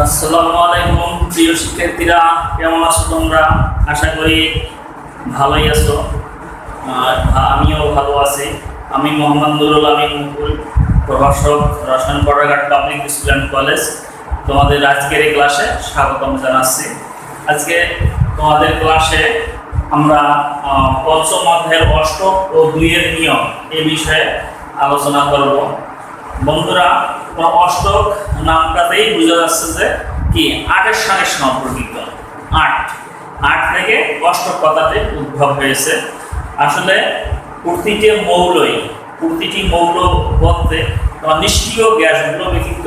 আসসালামু আলাইকুম প্রিয় শিক্ষার্থীরা, কেমন আছো তোমরা? আশা করি ভালোই আছো। আমিও ভালো আছি। আমি মোহাম্মদ নুরুল আমিন মুকুল, প্রভাষক, রসায়ন পড়াঘাট পাবলিক স্কুল কলেজ। তোমাদের আজকের এই ক্লাসে স্বাগতম জানাচ্ছি। আজকে তোমাদের ক্লাসে আমরা পঞ্চম অধ্যায়ের অষ্টক ও দুইয়ের নিয়ম এই বিষয়ে আলোচনা করব। বন্ধুরা, অষ্টক নামটাতেই বোঝা যাচ্ছে যে কি আটের সঙ্গে সম্পর্কিত। আট থেকে অষ্টক কথাটি উদ্ভব হয়েছে। আসলে প্রতিটি মৌল বলতে নিষ্ক্রিয় গ্যাসগুলো ব্যতীত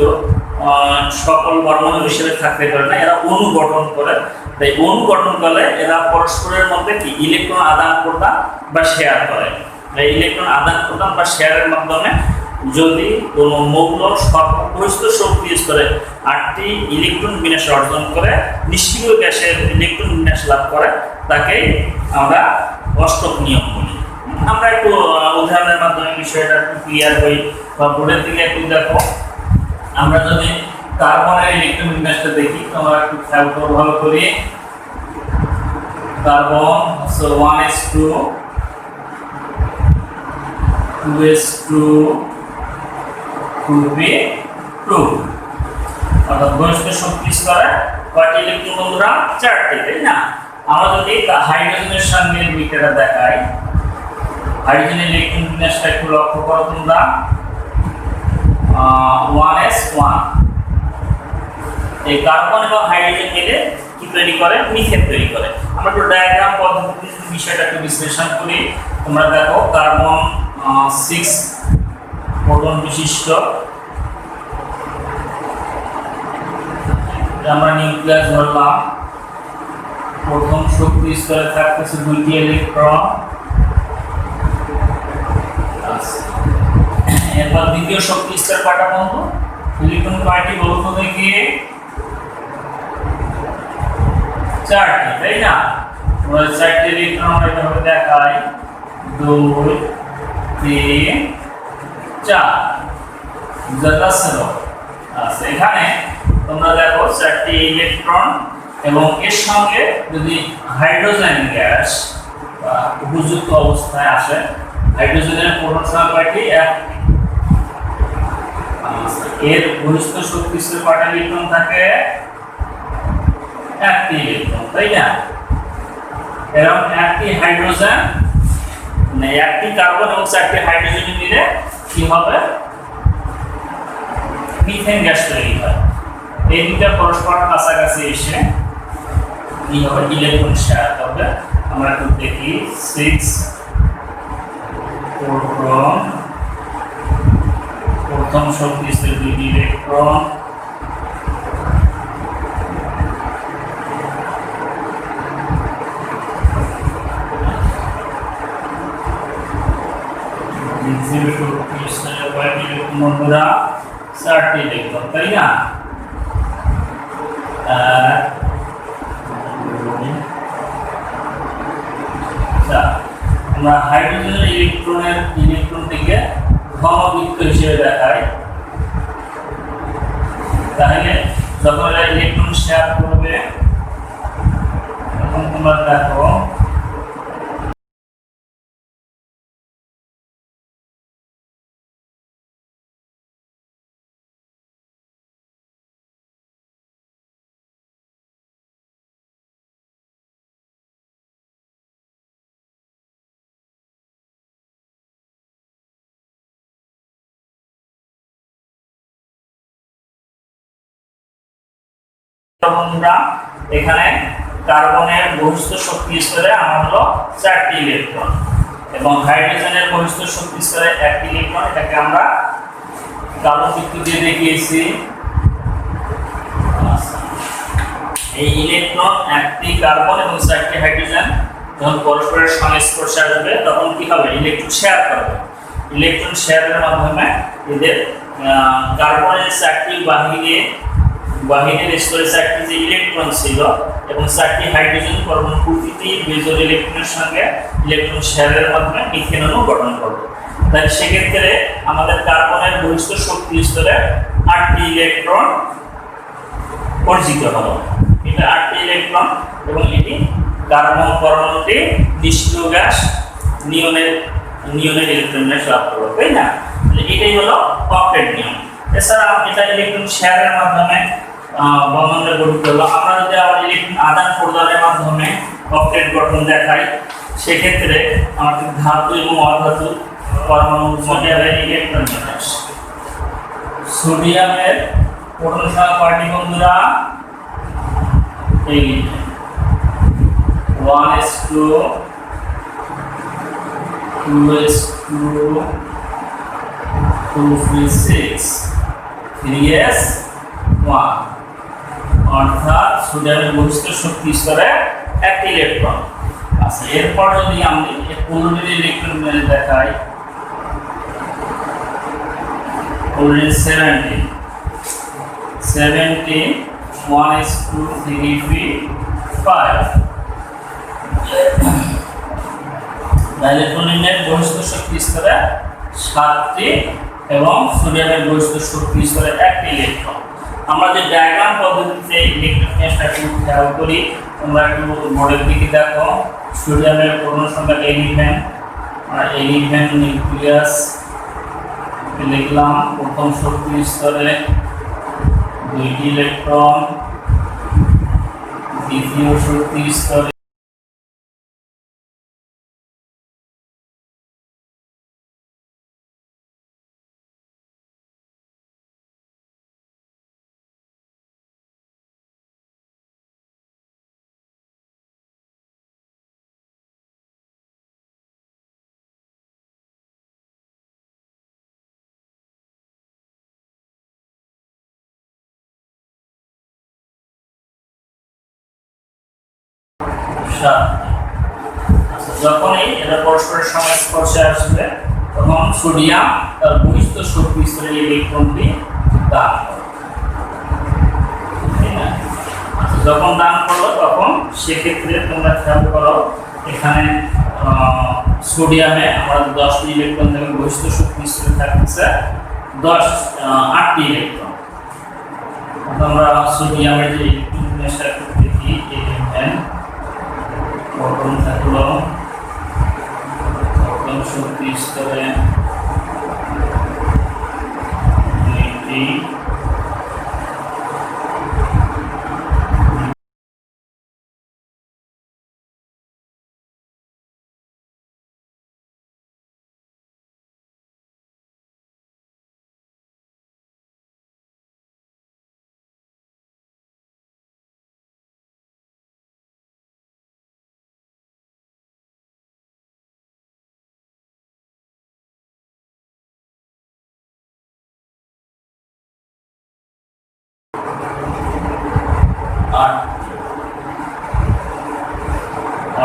সকল পরমাণু হিসেবে থাকতে পারে না, এরা অণু গঠন করে। তাই অণু গঠন করলে এরা পরস্পরের মধ্যে কি ইলেকট্রন আদান প্রদান বা শেয়ার করে। এই ইলেকট্রন আদান প্রদান বা শেয়ারের মাধ্যমে যদি কোনো মৌল সর্ববহিষ্ঠ শক্তি স্তরে 8টি ইলেকট্রন বিন্যাস অর্জন করে নিষ্ক্রিয় গ্যাসের ইলেকট্রন বিন্যাস লাভ করে, তাকে আমরা অষ্টক নিয়ম বলি। আমরা একটু উদাহরণের মাধ্যমে বিষয়টা একটু ক্লিয়ার হই বা বোর্ডের দিকে একটু দেখো। আমরা যদি কার্বনের ইলেকট্রন বিন্যাসটা দেখি, তোমরা একটু খেয়াল করো ভালো করে। কার্বন 1s2 2s2 2p2, অর্থাৎ বহিষ্ঠ শক্তি স্তরে কয়টি ইলেকট্রন বন্ধুরা? 4টি, তাই না? আমরা যদি হাইড্রোজেনের সঙ্গে মিটারটা দেখাই, হাইড্রোজেনের ইলেকট্রন বিন্যাসটা একটু লক্ষ্য করো তোমরা। 1s1, এই কার্বন এবং হাইড্রোজেন মিলে কি তৈরি করে? মিথেন তৈরি করে। আমরা একটু ডায়াগ্রাম পদ্ধতিতে বিষয়টা একটু বিশ্লেষণ করি। তোমরা দেখো, কার্বন 6 প্রোটন বিশিষ্ট, আমরা নিউক্লিয়াস ধরলাম। প্রথম শক্তি স্তরে থাকতেছে 2টি ইলেকট্রন। এরপর দ্বিতীয় শক্তি স্তর কয়টা বন্ধু? ইলেকট্রন কয়টি বলতো দেখি? 4টি, তাই না? 4টি ইলেকট্রন আমরা এভাবে দেখাই, 2 3 4। এখানে তোমরা দেখো 4টি ইলেকট্রন, এবং এর সঙ্গে যদি হাইড্রোজেন গ্যাস উপযুক্ত অবস্থায় আসে, হাইড্রোজেনের প্রোটন সংখ্যা কয়টি? 1। এর বহিষ্ঠ শক্তি স্তরে কয়টা ইলেকট্রন থাকে? 1টি ইলেকট্রন, তাই না? এরকম 1টি হাইড্রোজেন, মানে 1টি কার্বন এবং 4টি হাইড্রোজেন মিলে কি হবে? মিথেন গ্যাস তৈরি হয়। এই দুটো পরস্পর কাছাকাছি এসে কি হবে? ইলেকট্রন শেয়ার হবে। আমরা একটু দেখি, 6 প্রোটন, প্রথম শক্তি স্তরে 2টি ইলেকট্রন, দ্বিতীয় শক্তি স্তরে কয়টি ইলেকট্রন বন্ধুরা? 4টি ইলেকট্রন, তাই না? আমরা হাইড্রোজেনের ইলেকট্রনটিকে ঘনবৃত্ত হিসেবে দেখাই। তাহলে যখন এরা ইলেকট্রন শেয়ার করবে, তখন তোমরা দেখো বন্ধুরা, এখানে কার্বনের বহিষ্ঠ শক্তি স্তরে আমার হলো 4টি ইলেকট্রন, এবং হাইড্রোজেনের বহিষ্ঠ শক্তি স্তরে 1টি ইলেকট্রন। এটাকে আমরা কালো চিত্র দিয়ে দেখিয়েছি। এই ইলেকট্রন 1টি কার্বন এবং 4টি হাইড্রোজেন যখন পরস্পরের সংস্পর্শে আসবে, তখন কি হবে? ইলেকট্রন শেয়ার করবে। ইলেকট্রন শেয়ারের মাধ্যমে এদের কার্বনের 4টি বাহিরের স্তরে 4টি যে ইলেকট্রন ছিল এবং 4টি হাইড্রোজেন পরমাণু প্রতিটি বেজোর ইলেকট্রনের সঙ্গে ইলেকট্রন শেয়ারের মাধ্যমে মিথেন অণু গঠন করবে। তাই সেক্ষেত্রে আমাদের কার্বনের বহিষ্ঠ শক্তি স্তরে 8টি ইলেকট্রন অর্জিত হলো। এটা 8টি ইলেকট্রন এবং এটি কার্বন পরমাণুতে নিষ্ক্রিয় গ্যাস নিয়নের ইলেকট্রন বিন্যাস লাভ করলো, তাই না? এটাই হলো অক্টেট নিয়ম। এছাড়া এটা ইলেকট্রন শেয়ারের মাধ্যমে বন্ধনে গঠিত হলো। আমরা যদি আবার ইলেকট্রন আদান প্রদানের মাধ্যমে অক্টেট গঠন দেখাই, সেক্ষেত্রে আমাদের ধাতু এবং অধাতু পরমাণু সোডিয়ামের ইলেকট্রন বিন্যাস। সোডিয়ামের প্রোটন সংখ্যা কয়টি বন্ধুরা? এই 1:2 2:2 2:6 3s1, অর্থাৎ সোডিয়ামের বহিষ্ঠ শক্তি স্তরে একটি ইলেকট্রন। আচ্ছা, এরপর যদি আমি ক্লোরিনের ইলেকট্রন বিন্যাস দেখাই, ক্লোরিন 70 1:3 3 5। তাহলে ক্লোরিনের বহিষ্ঠ শক্তি স্তরে 7টি এবং সোডিয়ামের বহিষ্ঠ শক্তি স্তরে 1টি ইলেকট্রন। আমরা যে ডায়াগ্রাম পদ্ধতিতে ইলেকট্রন কেসটা খেয়াল করি, তোমরা একটু বোর্ডের দিকে দেখো। সোডিয়ামের পূর্ণ সংখ্যা 11 আর 11 নিউক্লিয়াস লিখলাম। প্রথম শক্তি স্তরে 2টি ইলেকট্রন, দ্বিতীয় শক্তি স্তরে যখনই এটা পরস্পরের সংস্পর্শে আসবে, তখন সোডিয়াম তার বহিষ্ঠ শক্তি স্তরে ইলেকট্রনটি দান করে। যখন দান করলো তখন সেক্ষেত্রে তোমরা খেয়াল করো, এখানে সোডিয়ামে আমরা 10টি ইলেকট্রন থেকে বহিষ্ঠ শক্তি স্তরে থাকছে 8টি ইলেকট্রন। আমরা সোডিয়ামের যে ইলেকট্রন বিন্যাসটা দেখি, 11 প্রথম থাকলো প্রথম শক্তি স্তরে 2টি,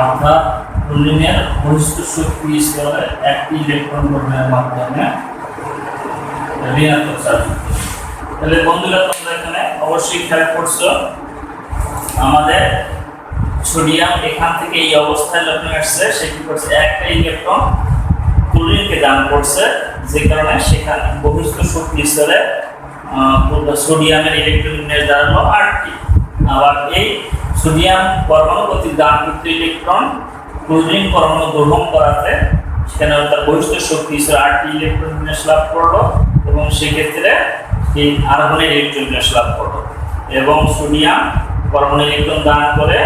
অর্থাৎ ক্লোরিনের বহিষ্ঠ শক্তি স্তরে 1টি ইলেকট্রন গ্রহণের মাধ্যমে ঋণাত্মক চার্জ। তাহলে বন্ধুরা, তোমরা এখানে অবশ্যই খেয়াল করছো, আমাদের সোডিয়াম এখান থেকে এই অবস্থায় যখন আসছে, সে কি করছে, 1টা ইলেকট্রন ক্লোরিনকে দান করছে, যে কারণে সেখানে বহিষ্ঠ শক্তি স্তরে সোডিয়ামের ইলেকট্রন বিন্যাস দাঁড়ালো 8টি। আবার এই সোডিয়াম পরমাণু কর্তৃক দানকৃত ইলেকট্রন ক্লোরিন পরমাণু গ্রহণ করাতে সেখানে তার বহিষ্ঠ শক্তি স্তরে 8টি ইলেকট্রন বিন্যাস লাভ করলো এবং সেক্ষেত্রে এই আর্গনের ইলেকট্রন বিন্যাস লাভ করলো। এবং সোডিয়াম পরমাণু ইলেকট্রন দান করে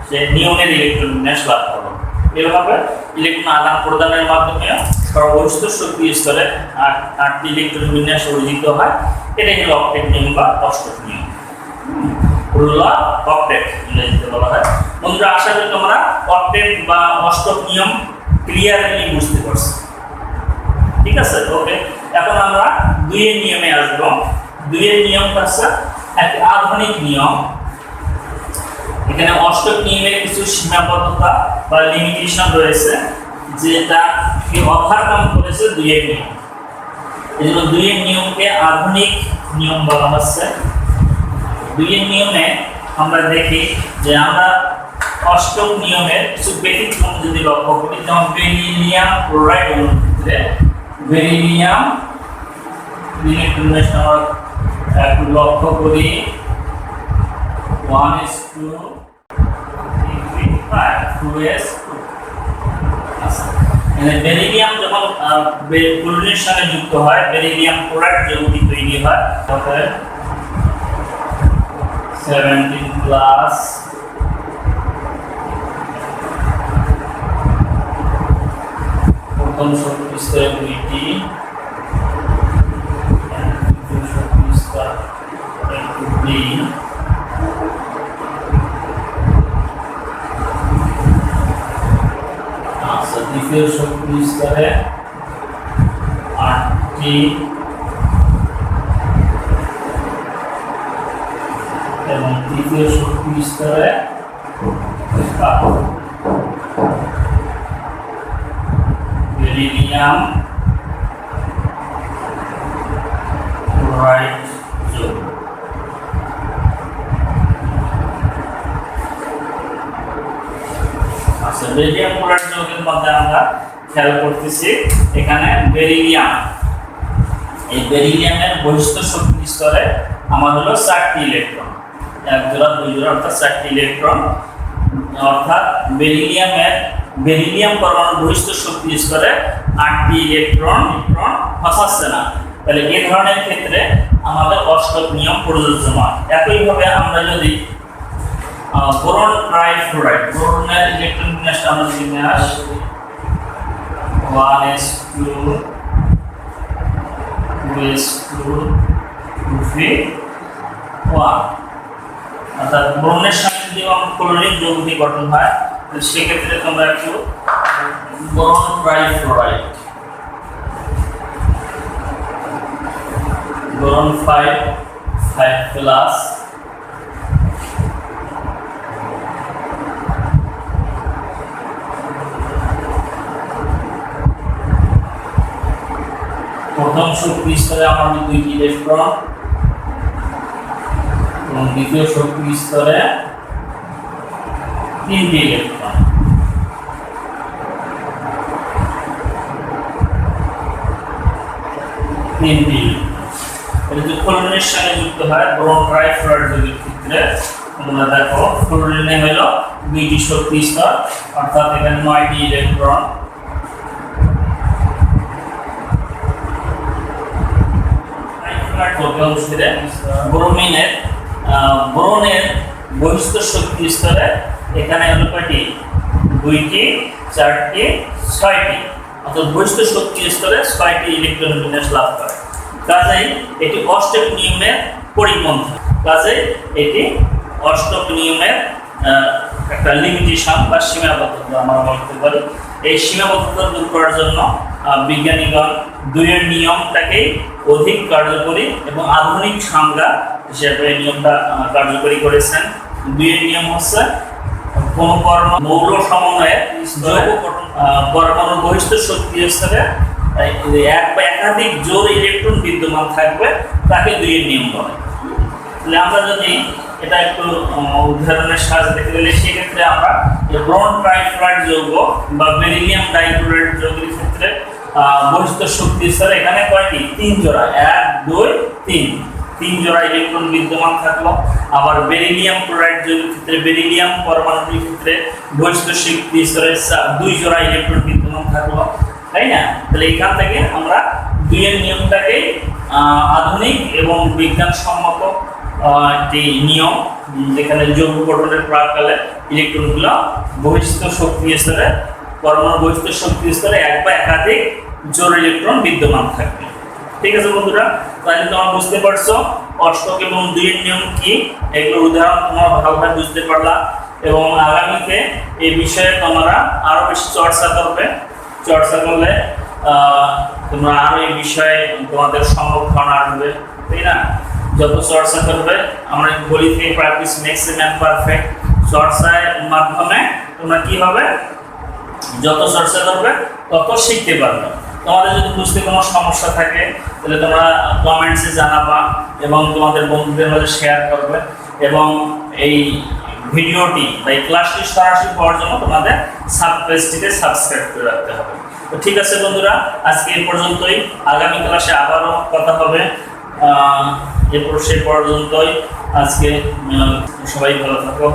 সে নিয়নের ইলেকট্রন বিন্যাস লাভ করলো। এভাবে ইলেকট্রন আদান প্রদানের মাধ্যমে সর্ববহিষ্ঠ শক্তি স্তরে 8টি ইলেকট্রন বিন্যাস অর্জিত হয়। এটাই হলো অক্টেট নিয়ম বা অষ্টক নিয়ম। অক্টেট ইংরেজিতে বলা হয়। বন্ধুরা, আশা করি তোমরা অক্টেট বা অষ্টক নিয়ম ক্লিয়ারলি বুঝতে পারছো। ঠিক আছে, ওকে। এখন আমরা 2 এর নিয়মে আসবো। 2 এর নিয়মটা হচ্ছে একটি আধুনিক নিয়ম। এখানে অষ্টক নিয়মের কিছু সীমাবদ্ধতা বা লিমিটেশন রয়েছে, যেটা ওভারকাম করেছে 2 এর নিয়ম। এই জন্য 2 এর নিয়মকে আধুনিক নিয়ম বলা হচ্ছে। 2 এর নিয়মে আমরা দেখি যে আমরা অষ্টক নিয়মের কিছু ব্যতিক্রম যদি লক্ষ্য করি, যেমন বেরিলিয়াম ক্লোরাইড অণুর ক্ষেত্রে বেরিলিয়াম ইলেকট্রন বিন্যাস আমরা একটু লক্ষ্য করি। 1:2 2s2। আচ্ছা, মানে বেরিলিয়াম যখন ক্লোরিনের সঙ্গে যুক্ত হয় বেরিলিয়াম ক্লোরাইড যৌগটি তৈরি হয়, তাহলে 17 প্লাস প্রথম শক্তি স্তরে 2টি, দ্বিতীয় শক্তি স্তর 2টি, দ্বিতীয় শক্তি স্তরে 8টি এবং তৃতীয় শক্তি স্তরে বেরিলিয়াম ক্লোরাইড যৌগ। আচ্ছা, বেরিলিয়াম ক্লোরাইড যৌগের মধ্যে আমরা খেয়াল করতেছি এখানে বেরিলিয়াম, এই বেরিলিয়ামের বহিস্থ শক্তি স্তরে আমার হলো 4টি ইলেকট্রন, 1 জোড়া 2 জোড়া অর্থাৎ 4টি ইলেকট্রন, অর্থাৎ বেরিলিয়াম পরমাণু বহিস্থ শক্তি স্তরে 8টি ইলেকট্রন ফসাচ্ছে না। তাহলে এই ধরনের ক্ষেত্রে আমাদের অষ্টক নিয়ম প্রযোজ্য নয়। একইভাবে আমরা যদি বোরন ট্রাইফ্লোরাইড, বোরনের ইলেকট্রন বিন্যাসটা আমরা বিন্যাস 1s2 2s2 2p1, অর্থাৎ বোরনের সাথে যদি ক্লোরিন যৌগটি গঠন হয় সেক্ষেত্রে তোমরা একটু বোরন ট্রাইফ্লোরাইড, বোরন 5 প্লাস প্রথম শক্তি স্তরে আমাদের 2টি ইলেকট্রন এবং দ্বিতীয় শক্তি স্তরে 3টি ইলেকট্রন, এটা যদি ক্লোরিনের সঙ্গে যুক্ত হয় বোরন ট্রাইফ্লোরাইড যৌগের ক্ষেত্রে তোমরা দেখো ক্লোরিনে হলো 2টি শক্তি স্তর, অর্থাৎ এখানে 9টি ইলেকট্রন, বোরনের বহিস্থ শক্তি স্তরে এখানে হলো কয়টি, 2টি 4টি 6টি, অর্থাৎ বহিস্থ শক্তি স্তরে 6টি ইলেকট্রন বিন্যাস লাভ করে। কাজেই এটি অষ্টক নিয়মের পরিপন্থী, কাজেই এটি অষ্টক নিয়মের একটা লিমিটেশন বা সীমাবদ্ধতা আমরা বলতে পারি। এই সীমাবদ্ধতা দূর করার জন্য বিজ্ঞানীগণ 2-এর নিয়মটাকেই অধিক কার্যকরী এবং আধুনিক সংজ্ঞা হিসেবে নিয়মটা কার্যকরী করেছেন। 2-এর নিয়ম হচ্ছে কোন মৌল সমন্বয়ে যৌগ পরমাণু বহিস্থ শক্তি স্তরে এক বা একাধিক জোড় ইলেকট্রন বিদ্যমান থাকবে তাকে 2-এর নিয়ম বলে। তাহলে আমরা যদি এটা একটু উদাহরণের সাহায্যে দেখতে গেলে সেক্ষেত্রে আমরা বোরন ট্রাইফ্লোরাইড যৌগ বা বেরিলিয়াম ডাইক্লোরাইড যৌগের ক্ষেত্রে বহিস্থ শক্তি স্তরে এখানে কয়টি, 3 জোড়া, 1 2 3 জোড়া ইলেকট্রন বিদ্যমান থাকলো। আবার বেরিলিয়াম ক্লোরাইড যৌগের ক্ষেত্রে বেরিলিয়াম পরমাণুর ক্ষেত্রে বহিস্থ শক্তি স্তরে 2 জোড়া ইলেকট্রন বিদ্যমান থাকলো, তাই না? তাহলে এখান থেকে আমরা 2-এর নিয়মটাকে আধুনিক এবং বিজ্ঞানসম্মত একটি নিয়ম, যেখানে যৌগ গঠনের প্রাককালে ইলেকট্রনগুলো বহিস্থ শক্তি স্তরে পরমাণু বহিস্থ শক্তি স্তরে 1 বা একাধিক জোড় ইলেকট্রন বিদ্যমান থাকবে। ঠিক আছে বন্ধুরা, তাহলে তোমরা বুঝতে পারছো অষ্টক এবং 2-এর নিয়ম কি, এগুলোর উদাহরণ তোমরা ভালোভাবে বুঝতে পারলা এবং আগামীতে এই বিষয়ে তোমরা আরো বেশি চর্চা করলে তোমরা আরো এই বিষয়ে তোমাদের সংরক্ষণ আসবে, তাই না? যত চর্চা করবে, আমরা বলি থেকে practice makes a man perfect, চর্চার মাধ্যমে তোমরা কি হবে, যত চর্চা করবে তত শিখতে পারবে। তোমাদের যদি বুঝতে কোনো সমস্যা থাকে তাহলে তোমরা কমেন্টসে জানাবা এবং তোমাদের বন্ধুদের মাঝে শেয়ার করবে এবং এই ভিডিওটি বা এই ক্লাসটি সরাসরি পাওয়ার জন্য তোমাদের পেজটিকে সাবস্ক্রাইব করে রাখতে হবে। তো ঠিক আছে বন্ধুরা, আজকে এই পর্যন্তই। আগামী ক্লাসে আবারও কথা হবে এরপর সে পর্যন্তই আজকে সবাই ভালো থাকো।